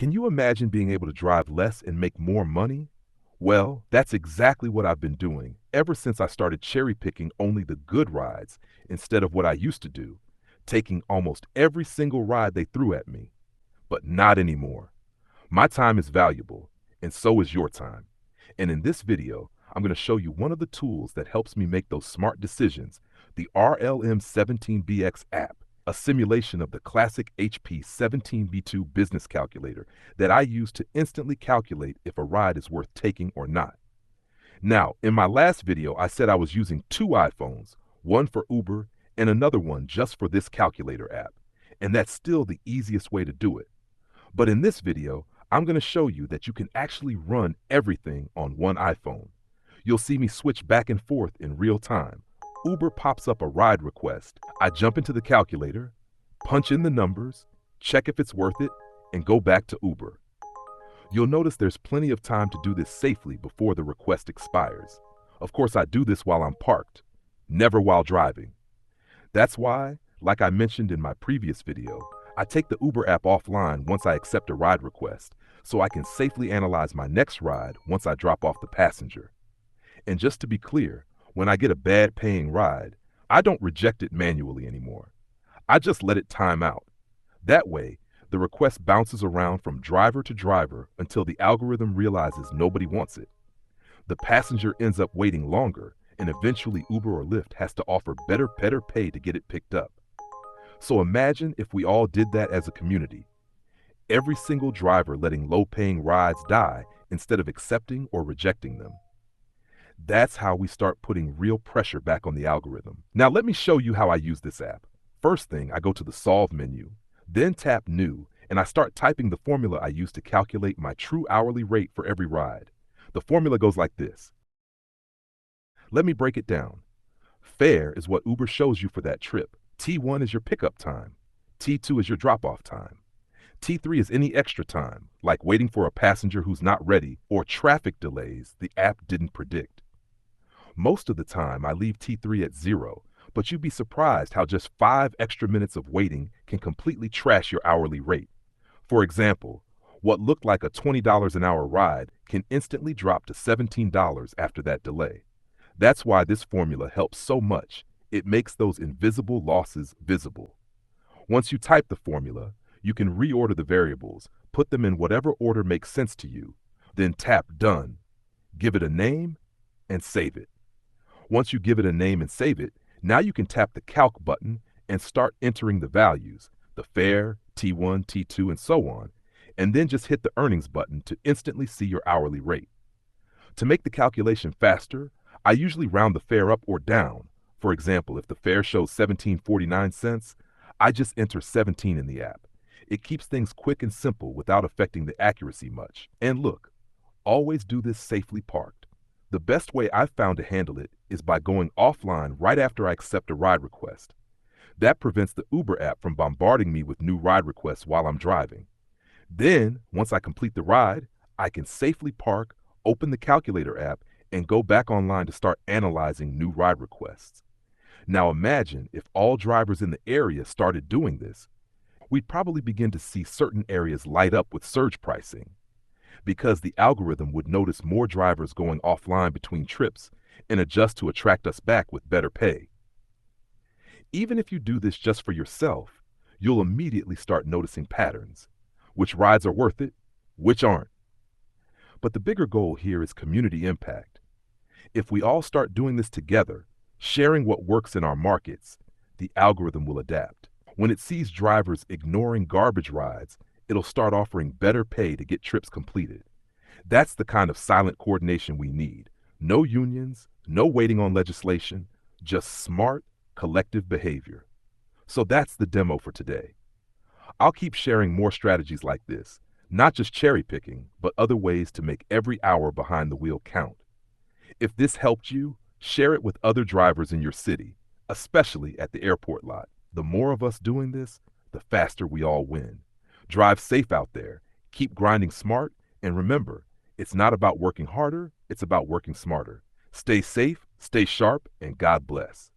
Can you imagine being able to drive less and make more money? Well, that's exactly what I've been doing ever since I started cherry picking only the good rides instead of what I used to do, taking almost every single ride they threw at me. But not anymore. My time is valuable, and so is your time. And in this video, I'm going to show you one of the tools that helps me make those smart decisions, the RLM17BX app, a simulation of the classic HP 17B2 business calculator that I use to instantly calculate if a ride is worth taking or not. Now, in my last video, I said I was using two iPhones, one for Uber and another one just for this calculator app, and that's still the easiest way to do it. But in this video, I'm going to show you that you can actually run everything on one iPhone. You'll see me switch back and forth in real time. Uber pops up a ride request. I jump into the calculator, punch in the numbers, check if it's worth it, and go back to Uber. You'll notice there's plenty of time to do this safely before the request expires. Of course, I do this while I'm parked, never while driving. That's why, like I mentioned in my previous video, I take the Uber app offline once I accept a ride request, so I can safely analyze my next ride once I drop off the passenger. And just to be clear, when I get a bad paying ride, I don't reject it manually anymore. I just let it time out. That way, the request bounces around from driver to driver until the algorithm realizes nobody wants it. The passenger ends up waiting longer, and eventually Uber or Lyft has to offer better pay to get it picked up. So imagine if we all did that as a community. Every single driver letting low-paying rides die instead of accepting or rejecting them. That's how we start putting real pressure back on the algorithm. Now let me show you how I use this app. First thing, I go to the Solve menu, then tap New, and I start typing the formula I use to calculate my true hourly rate for every ride. The formula goes like this. Let me break it down. Fare is what Uber shows you for that trip. T1 is your pickup time. T2 is your drop-off time. T3 is any extra time, like waiting for a passenger who's not ready or traffic delays the app didn't predict. Most of the time, I leave T3 at 0, but you'd be surprised how just 5 extra minutes of waiting can completely trash your hourly rate. For example, what looked like a $20 an hour ride can instantly drop to $17 after that delay. That's why this formula helps so much. It makes those invisible losses visible. Once you type the formula, you can reorder the variables, put them in whatever order makes sense to you, then tap Done, give it a name, and save it. Once you give it a name and save it, now you can tap the Calc button and start entering the values, the fare, T1, T2, and so on, and then just hit the Earnings button to instantly see your hourly rate. To make the calculation faster, I usually round the fare up or down. For example, if the fare shows 17.49 cents, I just enter 17 in the app. It keeps things quick and simple without affecting the accuracy much. And look, always do this safely parked. The best way I've found to handle it is by going offline right after I accept a ride request. That prevents the Uber app from bombarding me with new ride requests while I'm driving. Then, once I complete the ride, I can safely park, open the calculator app, and go back online to start analyzing new ride requests. Now imagine if all drivers in the area started doing this. We'd probably begin to see certain areas light up with surge pricing, because the algorithm would notice more drivers going offline between trips and adjust to attract us back with better pay. Even if you do this just for yourself, you'll immediately start noticing patterns. Which rides are worth it, which aren't. But the bigger goal here is community impact. If we all start doing this together, sharing what works in our markets, the algorithm will adapt. When it sees drivers ignoring garbage rides, it'll start offering better pay to get trips completed. That's the kind of silent coordination we need. No unions, no waiting on legislation, just smart, collective behavior. So that's the demo for today. I'll keep sharing more strategies like this, not just cherry picking, but other ways to make every hour behind the wheel count. If this helped you, share it with other drivers in your city, especially at the airport lot. The more of us doing this, the faster we all win. Drive safe out there, keep grinding smart, and remember, it's not about working harder, it's about working smarter. Stay safe, stay sharp, and God bless.